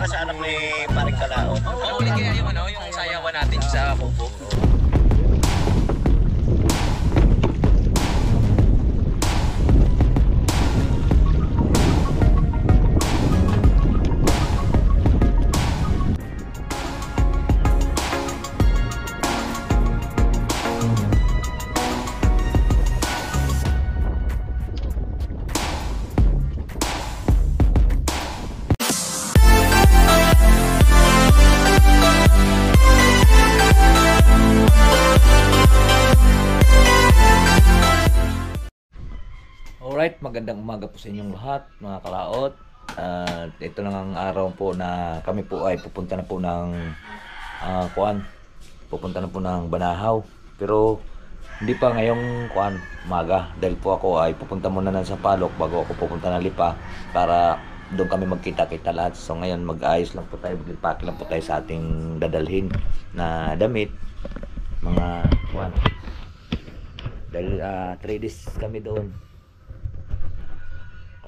sa anak ni Paring Kalao. Huli kaya yung ano, yung sayawan natin sa Kubo. Alright, magandang umaga po sa inyong lahat, mga kalaot. At ito na ang araw po na kami po ay pupunta na po ng pupunta na po ng Banahaw. Pero hindi pa ngayong umaga, dahil po ako ay pupunta muna ng Sampaloc bago ako pupunta ng Lipa para doon kami magkita-kita lahat. So ngayon mag-ayos lang po tayo, mag-pack lang po tayo sa ating dadalhin na damit, mga dahil 3 days kami doon.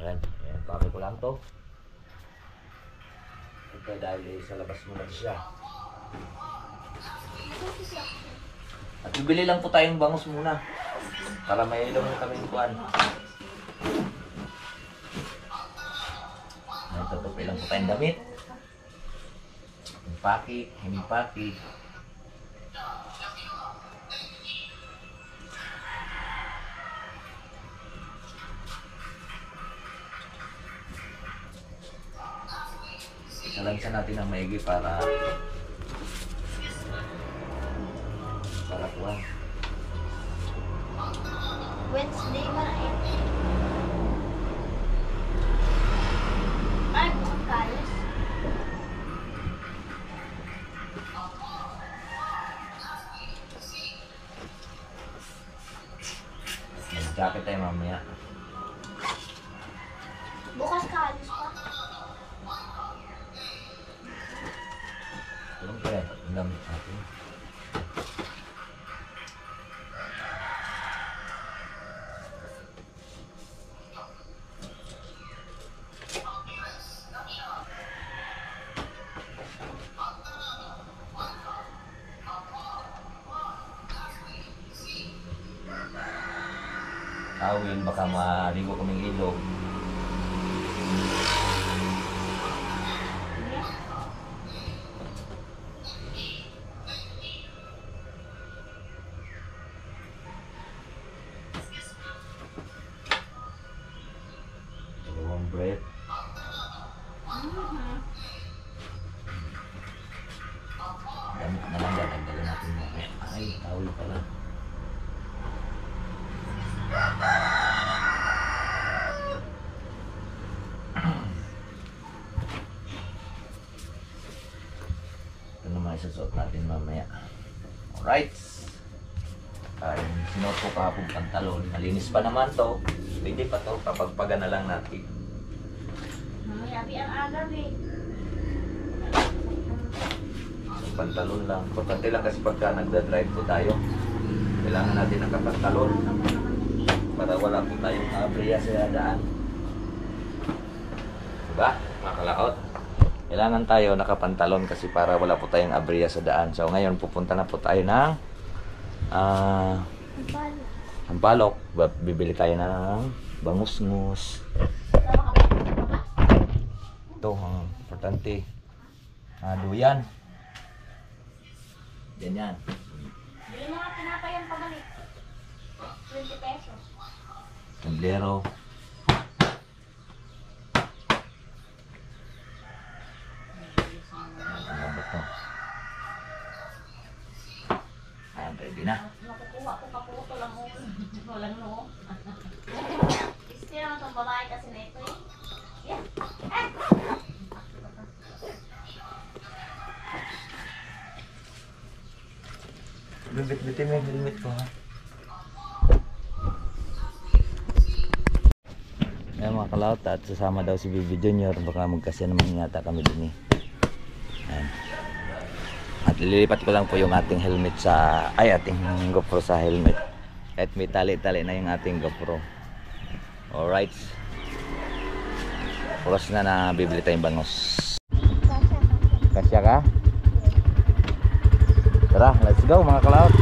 Ayan, pake ko lang to. Ito dahil sa labas muna siya. At bibili lang po tayong bangus muna para may ilong kaming kuhan. Tutupi lang po tayong damit. Himipaki. Nalansan natin ang maigi para kuhan. Wednesday ba na eh? Ay, buong kalas. Mag-jacket tayo mamaya. Bukas kalas pa. Alam ko yan, ang gamit natin. Awin, baka maligo kaming ilog. Dalawang bread. Damit na lang, dagdagan natin mo. Ay, tawil pala. Ito naman isasuot natin mamaya. Alright. Ay, sinuot ko kahapong pantalon. Malinis pa naman to. Pwede pa to. Papagpaga na lang natin. Mayabi ang agaw eh. Pantalon lang. Importante lang kasi pagka nagda-drive po tayo, kailangan natin nakapantalon para wala po tayong abriya sa daan. Diba, mga kalaot? Kailangan tayo nakapantalon kasi para wala po tayong abriya sa daan. So ngayon pupunta na po tayo ng Sampaloc. Bibili tayo ng bangus-ngus. Ito, importante. Duyan. Ganyan. Bili mga pinapayang pabalik. 20 pesos. Temblero. Ano ba ito? Ayan, ready na. Nakukuha ko kaputo lang mo. Walang no. Istira naman itong babae kasi na ito eh. Yan. Bibit-bitin mo yung helmet ko, ha? Ayan mga kalaot, at sasama daw si Bibi Junior. Baka magkasya naman yata kami din eh. Ayan. At lilipat ko lang po yung ating helmet sa, ating GoPro sa helmet. Kahit may tali-tali na yung ating GoPro. Alright. Oras na na bibili tayong bangus. Kasi Kasya ka? Tara, let's go mga kalaot.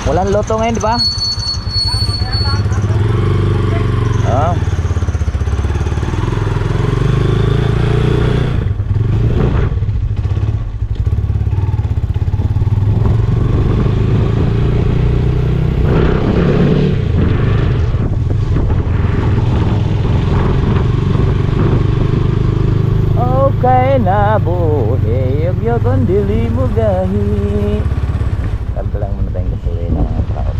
Walang loto ngayon, di ba? Oh. Okay na buhay, yag ang dili mo gahi. Kanto lang muna tayong gasolina mga tao.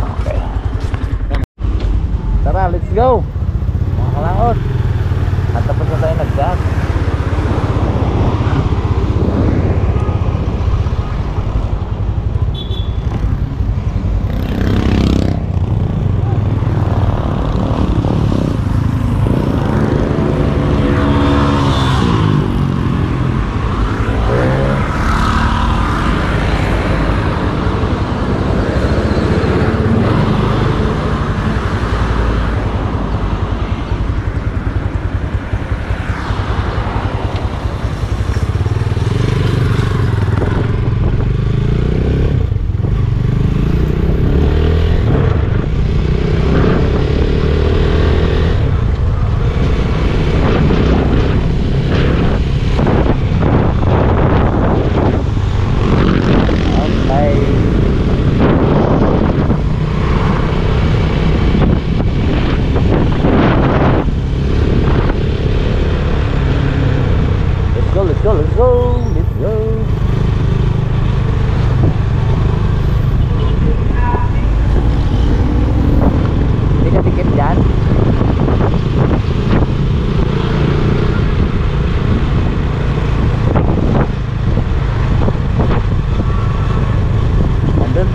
Okay. Tara, let's go mga kalaot. At tapos na tayo nag-gas.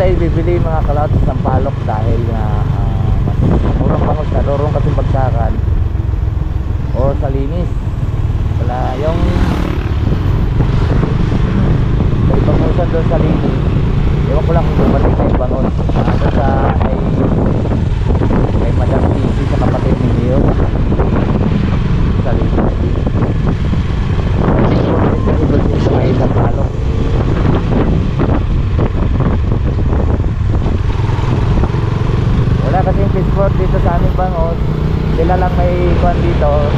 Tayo bibili mga kalaot sa Sampaloc dahil mas murang bangos na dorong kasing bagsakan o sa Linis. Wala yung may bangosan doon sa Linis, ewan ko lang kung dumating na yung bangos doon sa kay Madam Tisi sa kapatid ni Leo sa Linis. Ito sa may Sampaloc. Wala kasi yung Pittsburgh dito sa aming bangos. Sila lang may kuhan dito,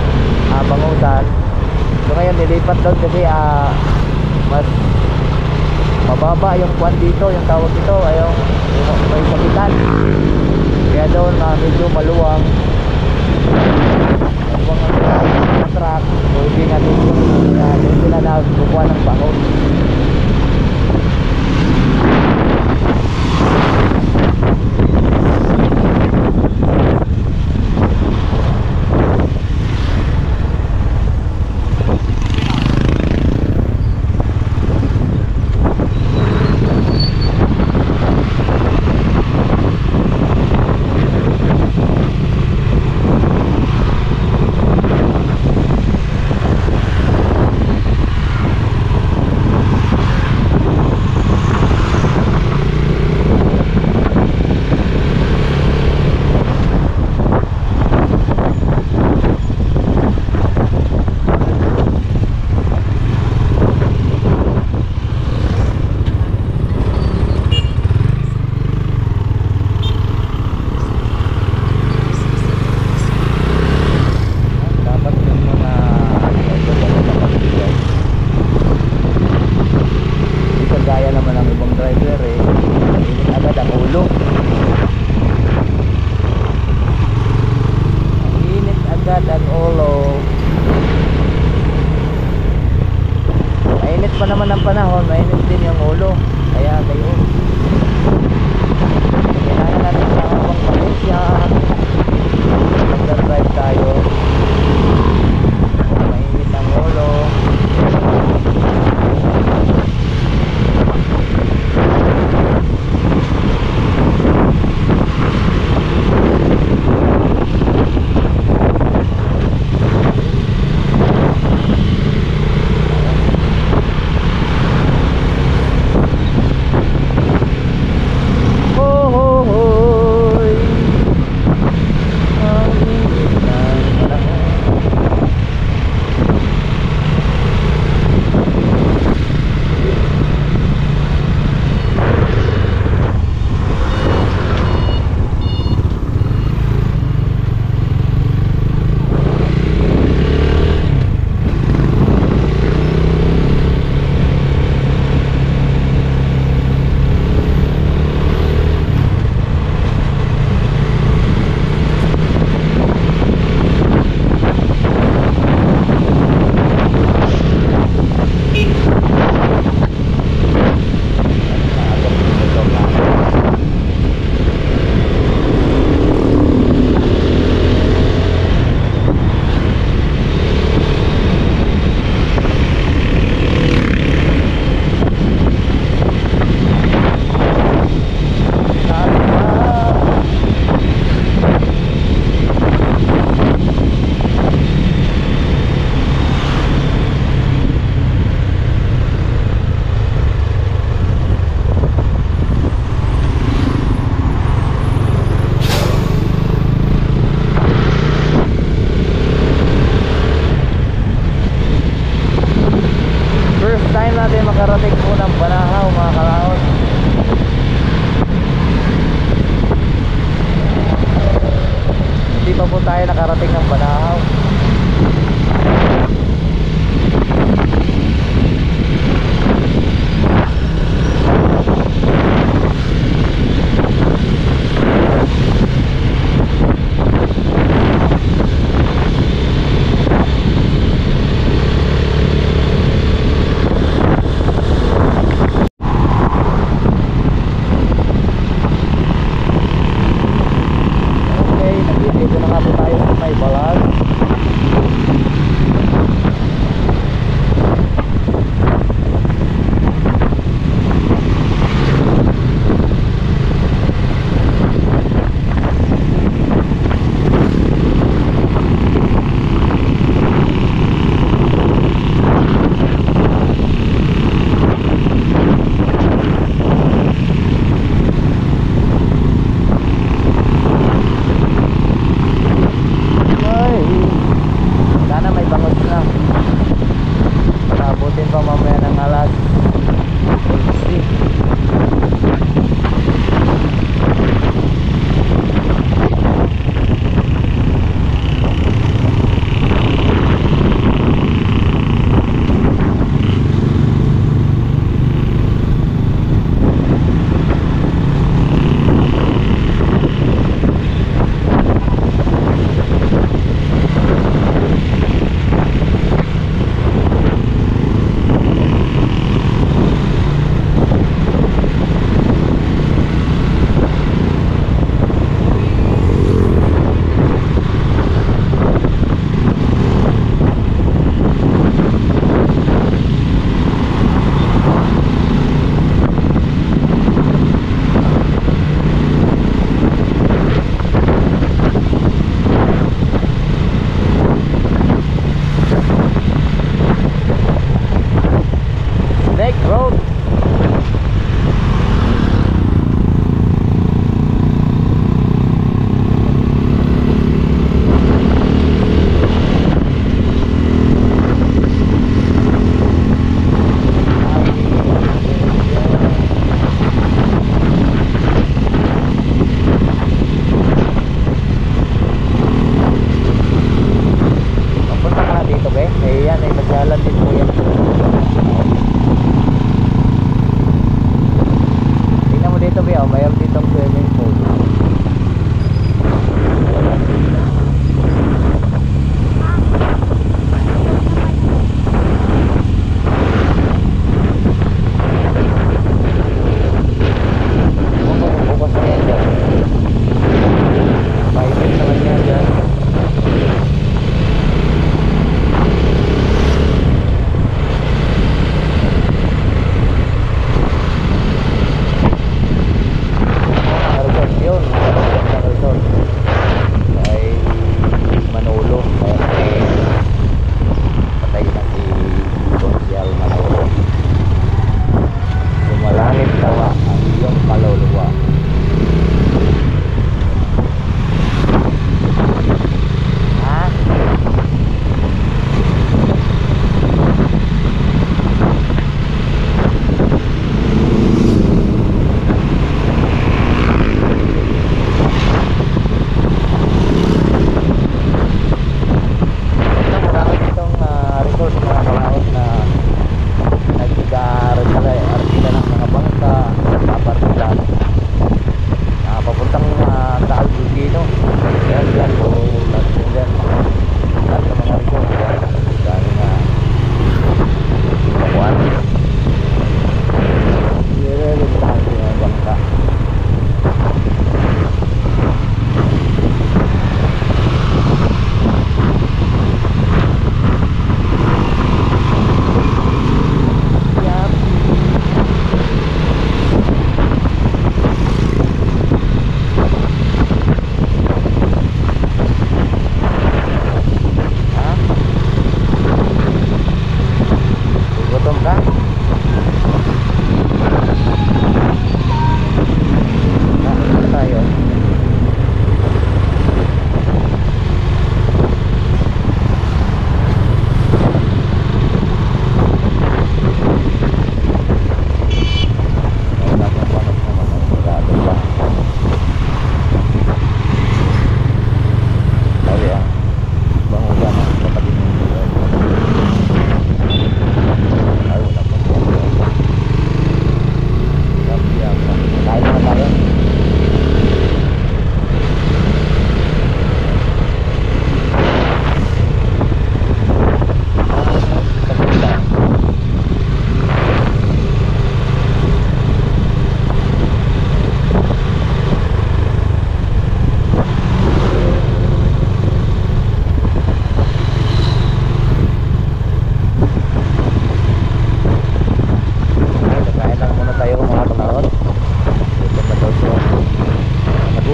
bangusan. So ngayon nilipat doon kasi mas mababa yung kuhan dito, yung tawag dito ay yung may sakitan. Kaya doon medyo maluwang. Maluwang ang truck. So hindi natin doon sila nagkukuha ng bangos. ng panahon, mainit din yung ulo. Kaya gayon. Kailangan natin sa habang pasensya. Mag-drive tayo. Mainit ang ulo. Makarating po ng Banahaw mga kalaot. Hindi pa po tayo nakarating ng Banahaw. Dito na nga po tayo sa may balag. Abutin pa mamaya ng alas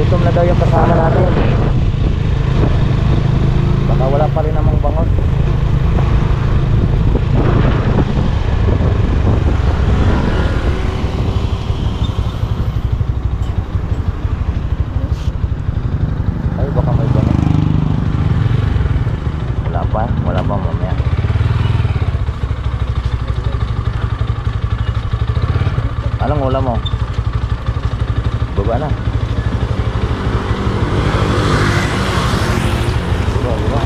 gutom na daw yung kasama natin. Baka wala pa rin namang bangon. Ay, baka may bangon. Wala pa mamaya. Anong ulam mo? Baba na. Baba.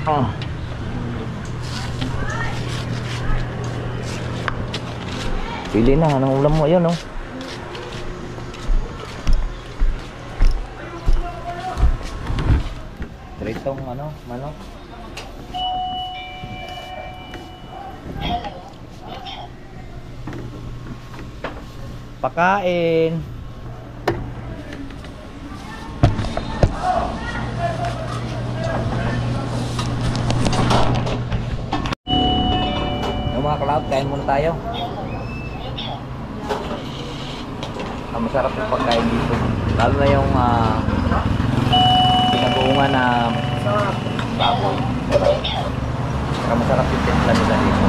Ah. Pili na, anong ulam mo? Ayun, oh. Tritong ano, manok. Pakain. Yung mga cloud, kain muna tayo. Ang masarap yung pagkain dito. Lalo na yung pinabuungan na baboy. Saka masarap yung timpla nila dito.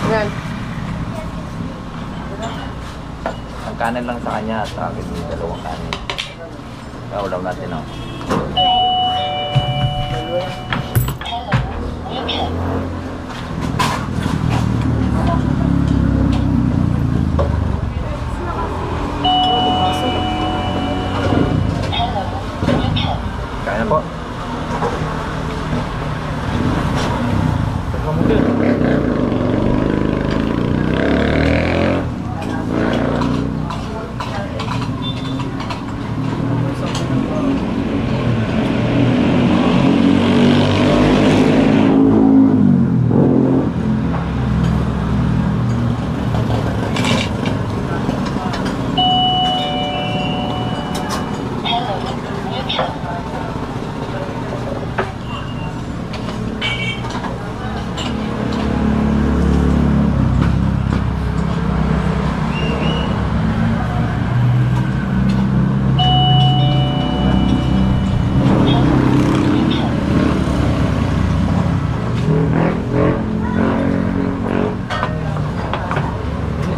Yan. Ang kanin lang sa kanya at sa akin yung dalawang kanin. Kaulam natin, oh. Kaya na po.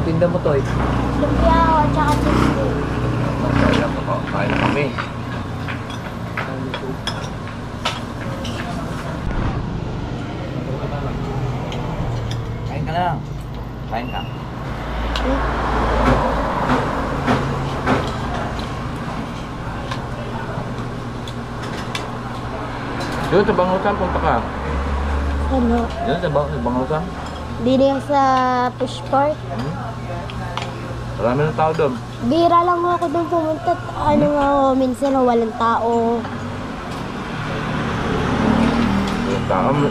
Tinda mo to, eh. Lumpia ako at saka cheesecake. Kain na kami. Kain ka na lang. Kain ka. Doon sa Bangusan, punta ka. Ano? Doon sa Bangusan. Dili sa push park. Marami ng tao doon. Bira lang ako doon pumunta. Ano nga ako, minsan walang tao. Yung tao mo.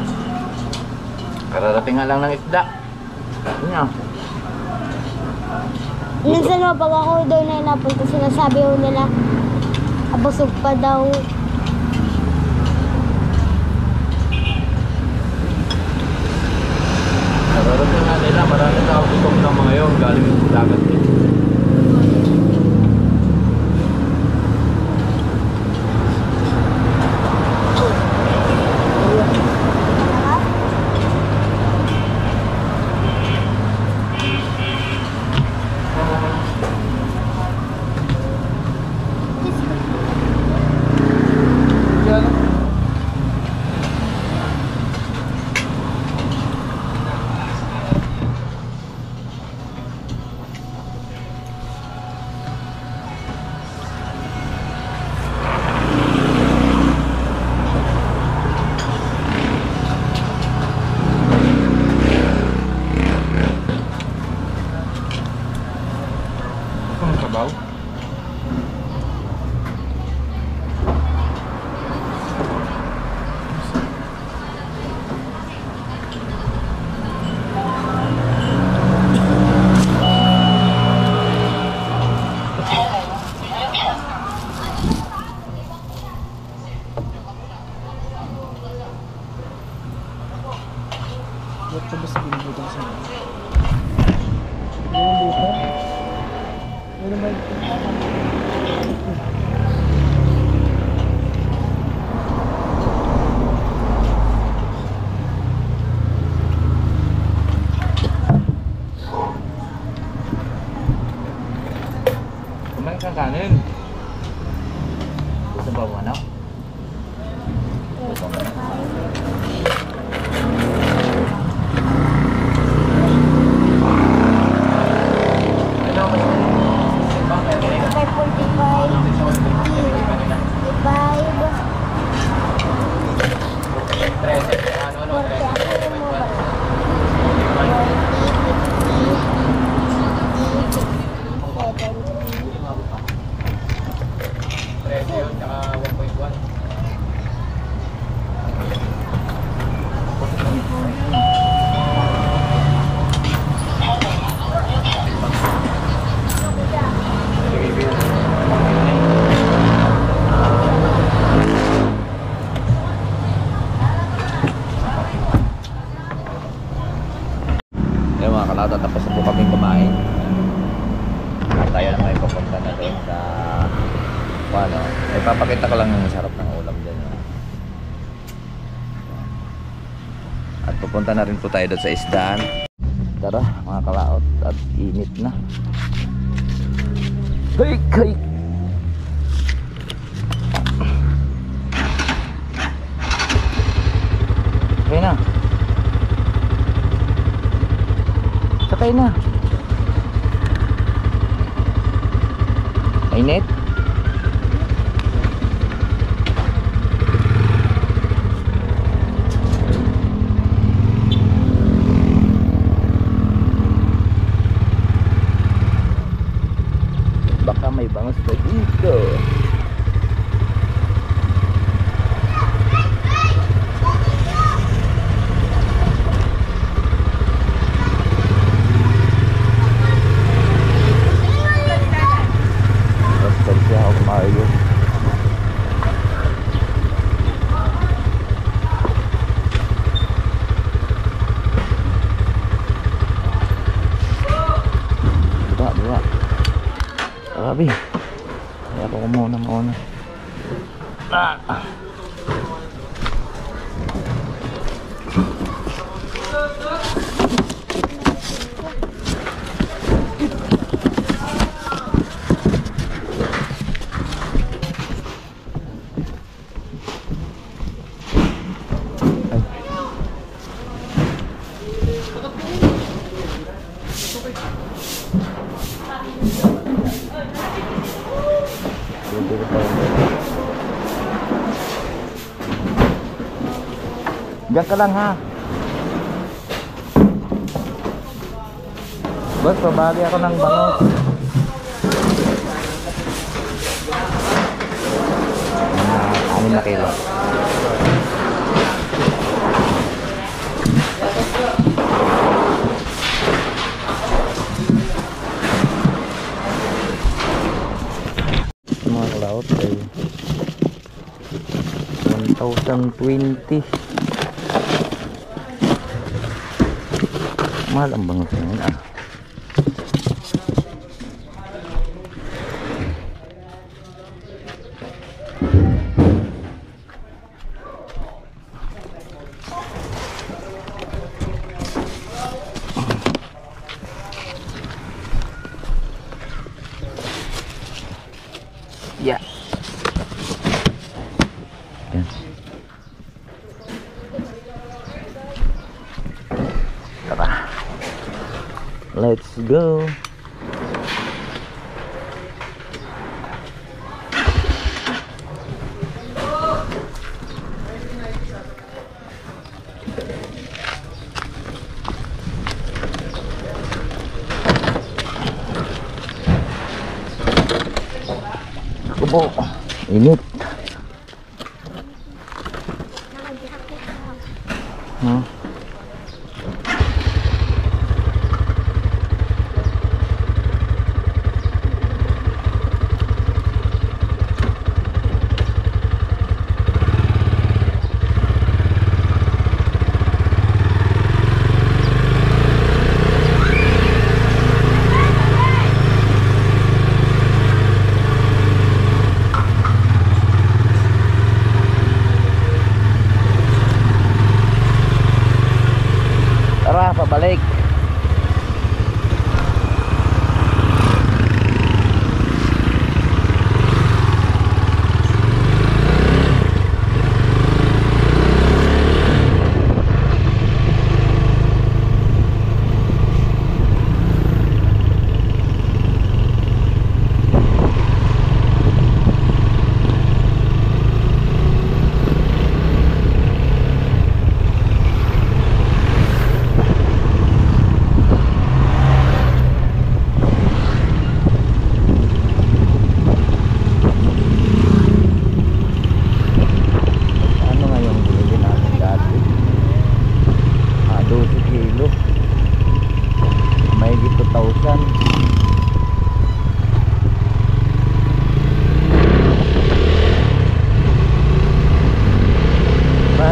Kararating nga lang ng isda. Yun nga. Minsan no, pag ako doon na napunta, sinasabi ko nila, abusog pa daw. Kararating nga nila. Marami tao dito ng mga yun. Galing yung dagat eh. Coba segini dito sa mga. Meron dito. Meron ba dito? Kumain ka kanin. Gusto ba mo ano? Yung mga kalata, tapos na po kaming kumain. At tayo na may papunta na doon sa ano, ay papakita ko lang yung sarap ng ulam dyan. At pupunta na rin po tayo doon sa isdaan. Tara mga kalaot, at init na. Hey, hey. Okay na. Sakay na. Init. Baka may bangus pa dito. Mario. Diba. Grabe. Kaya ako mauna. Diyan ka lang ha. Boss, pabali ako ng bangus. 6 na kilo. Mga kalaot ay 1,020. Mahal ang bangus ngayon ah. Yeah. Tara. Let's go. Kubo. Init.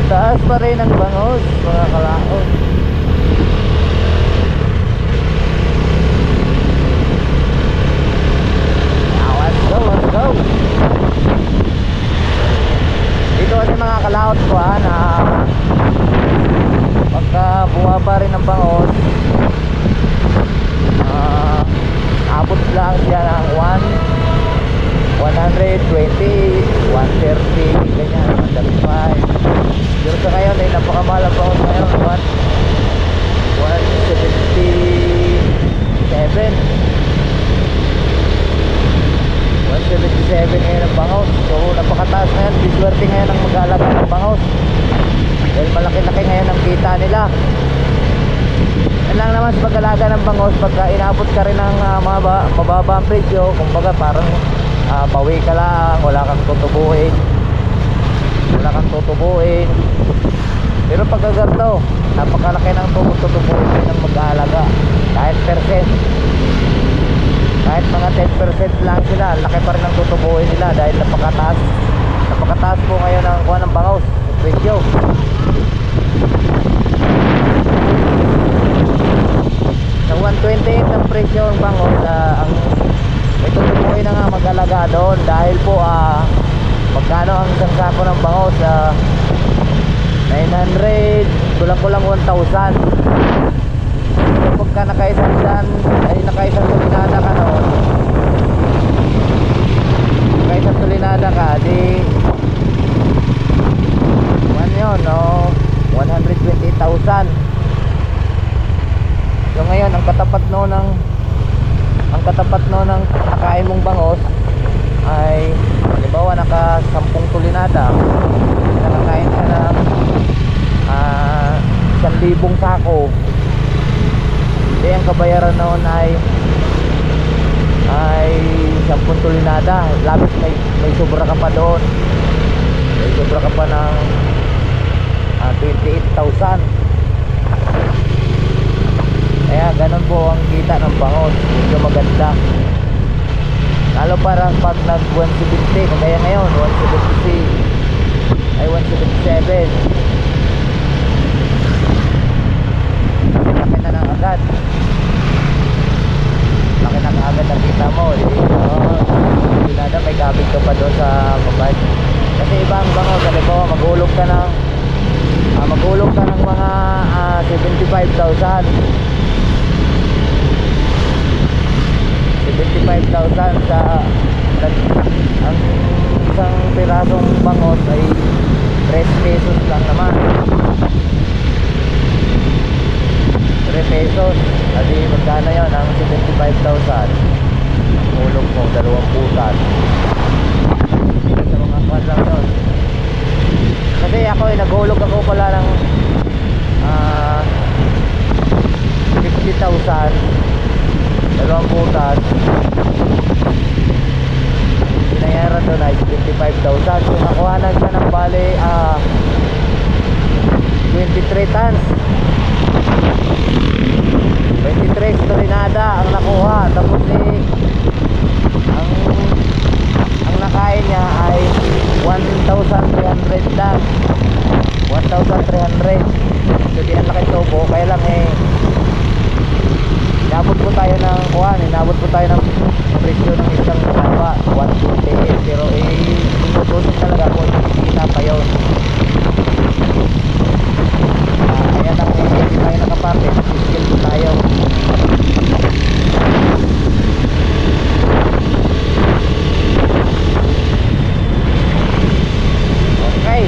Mataas pa rin ang bangos, mga kalaot. Let's go, let's go. Dito kasi mga kalaot ko na pagka bumaba rin ang bangos, abot lang siya ng 120, 130, ganyan, 135. Pero sa ngayon ay napakamahal ang bangos ngayon, 177 ngayon ang bangos. So napakataas ngayon, diswerte ngayon ang mag-aalaga ng bangos dahil malaki-laki ngayon ang kita nila. Yan lang naman sa pag-alaga ng bangos, pagka inabot ka rin ng mababa ang presyo, kumbaga parang bawi ka lang, wala kang tutubuin. Pero pagka ganito, napakalaki ng tutubuin ng mag-aalaga. Kahit mga 10% lang sila, laki pa rin ang tutubuin nila dahil napakataas po ngayon ang kuha ng bangos, presyo. Sa 128 ang presyo ng bangos, ang may tutubuin na nga mag-alaga doon dahil po magkano ang isang sako ng bangos, 900, kulang 1,000. So pagka nakaisang tulinada ka noon, nakaisang tulinada ka, di 120,000. So ngayon ang katapat noon ng nakain mong bangos ay halimbawa naka 10 tulinada, nakakain ka ng 1,000 sako. Hindi, ang kabayaran noon ay 10 tulinada. Labis may sobra ka pa doon. May sobra ka pa ng 28,000. Kaya ganun po ang kita ng bangos. Medyo maganda. Lalo parang pag nag 170, kagaya ngayon 170 ay 177. Laki na ng agad. Laki na agad ang kita mo. Dinada may gamit ka pa doon sa babad. Kasi ibang bangos, halimbawa maghulog ka ng mga 75,000 sa ang isang pirasong bangos ay 3 pesos lang naman. 3 pesos, adi magkano yun ang 75,000? Hulog mo 2 putas sa mga kwan lang yun. Kasi ako naghulog ako pala ng 50,000, 2 putas. Binayaran doon ay 55,000. So nakuhanan siya ng bale 23 tons, 23 tulinada ang nakuha. Tapos ang nakain niya ay 1,300 lang, 1,300. So di ang laki tubo. Kaya lang inabot po tayo ng presyo ng isang saba 128. Pero inutusin talaga po, kita pa yun. Kaya lang hindi tayo nakaparte, skill po tayo. Okay.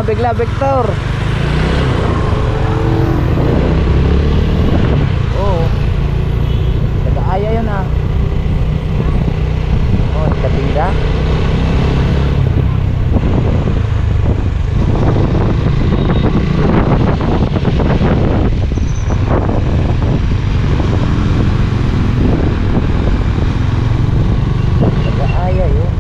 bigla Victor. Oo. Taga-aya yun ah. Oh, katinda. Taga-aya yun.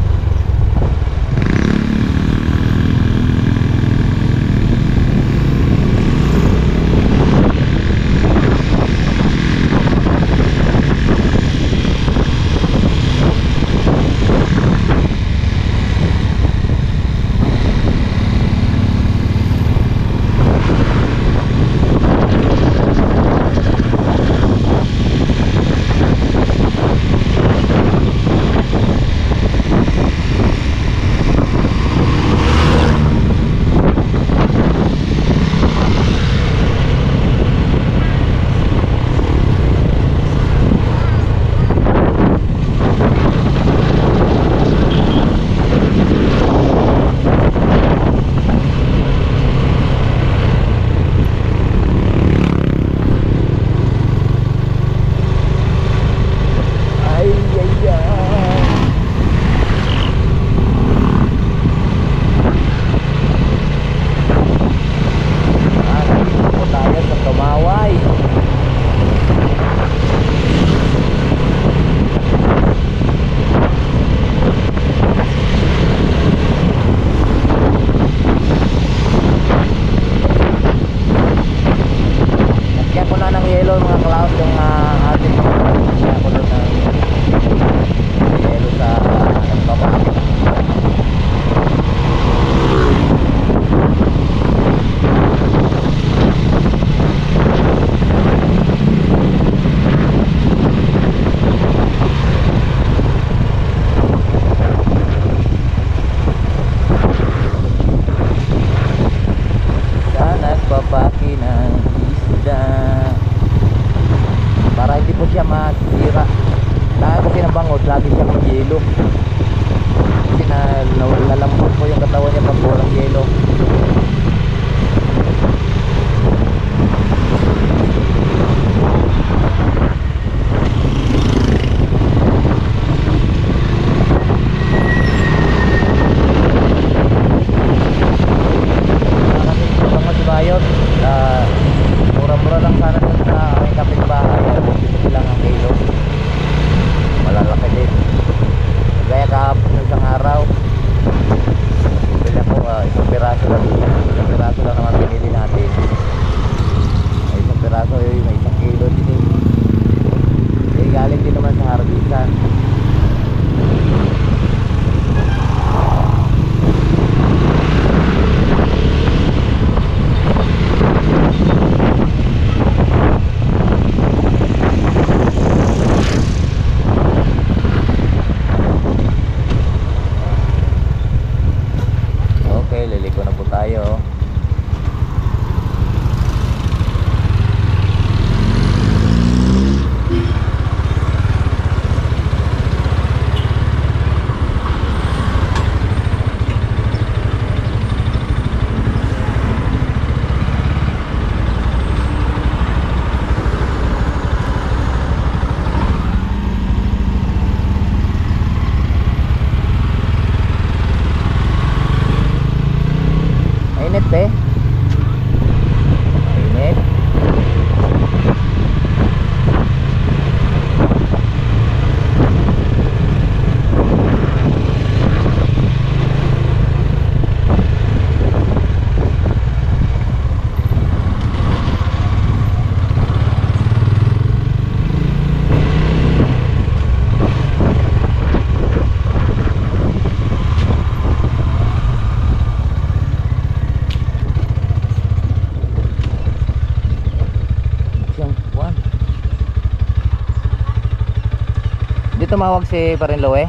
Tumawag si Parinloe.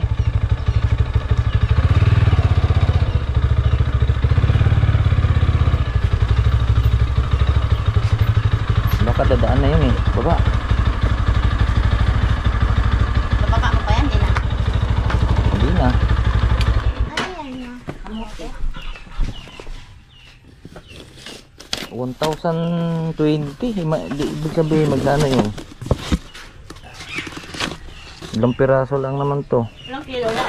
Baka dadaan na yun eh. Baba. Bababa mo pa yan, di na. Hindi na. Ano yan na? Kamote. 1,020. Ibig sabihin magkano yun? Ilang piraso lang naman to. Ilang kilo na?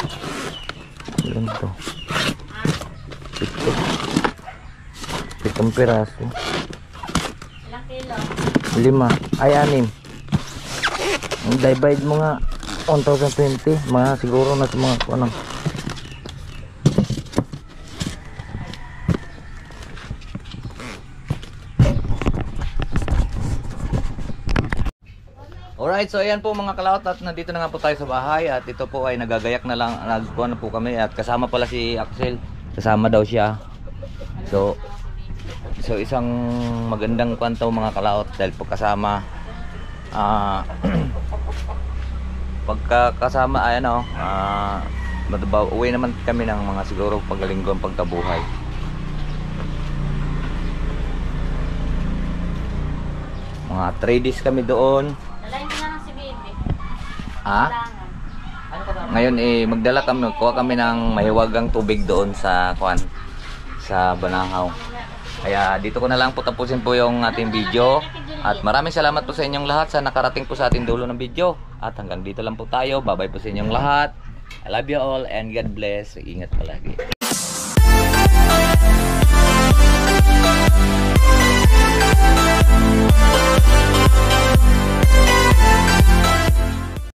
Ilan to? 7 piraso. Ilang kilo? 5. Ay, 6. Divide mo nga 1,020. Mga siguro na sa mga ano. Alright, so ayan po mga kalawat at nandito na nga po tayo sa bahay at ito po ay nagagayak na lang, nagkuha na po kami at kasama pala si Axel, kasama daw siya. So isang magandang kwanto mga kalawat dahil po kasama pagkakasama ayan o uwi naman kami ng mga siguro paggalinggo ang pagkabuhay. Mga 3 days kami doon. Dalayin ko na lang si baby. Ha? Ngayon magdala kami, kuha kami ng mahiwagang tubig doon sa sa Banahaw. Kaya dito ko na lang po tapusin po yung ating video. At maraming salamat po sa inyong lahat sa nakarating po sa ating dulo ng video. At hanggang dito lang po tayo. Bye bye po sa inyong lahat. I love you all and God bless. Ingat palagi.